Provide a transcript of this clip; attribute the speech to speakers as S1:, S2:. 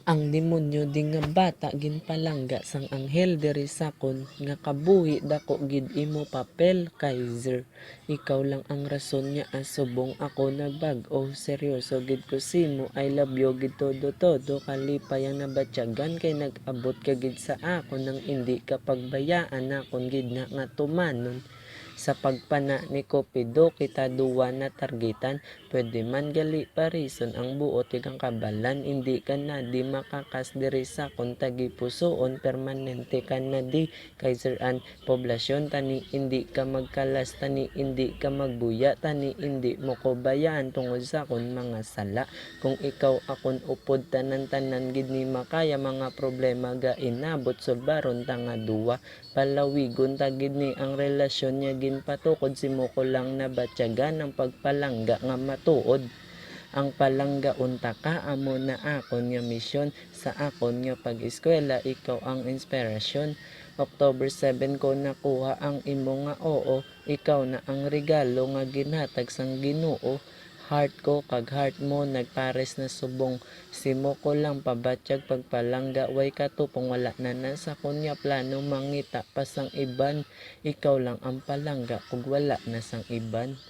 S1: Ang demonyo di nga bata ginpalangga sang anghel diri sakon nga kabuhi dako gid imo papel, Kaiser. Ikaw lang ang rason niya subong ako nagbag-o. Seryoso gid ko simo, I love you gid todo kalipay ang nabatyagan kay nag-abot ka gid sa ako nang hindi ka pagbayaan akon gid nga tumanon. Sa pagpana ni Cupido kita duwa na targetan, pwede man gali parison ang buot ikang kabalan, hindi ka na di makakas diri sa kuntagi pusoon, permanente ka na di Kaiser an poblasyon, tani hindi ka magkalas, tani hindi ka magbuya, tani hindi mo ko bayaan tungod sa kon mga sala. Kung ikaw akon upod tanan-tanan gid ni makaya mga problema ga inabot sulbaron ta nga duwa, palawigon ta gid ni ang relasyon niya ginpatukod simo ko lang nabatyagan ang pagpalangga nga matuod. Ang palangga unta ka amo na akon nga misyon, sa akon nga pag-eskwela ikaw ang inspirasyon. October 7 ko nakuha ang imo nga oo, ikaw na ang regalo nga ginhatag sang Ginoo. Heart ko kag heart mo nagpares na subong, simo ko lang pabatyag pagpalangga way katupong wala na sa kunya plano mangita pa sang iban, ikaw lang ang palangga kung wala na sang iban.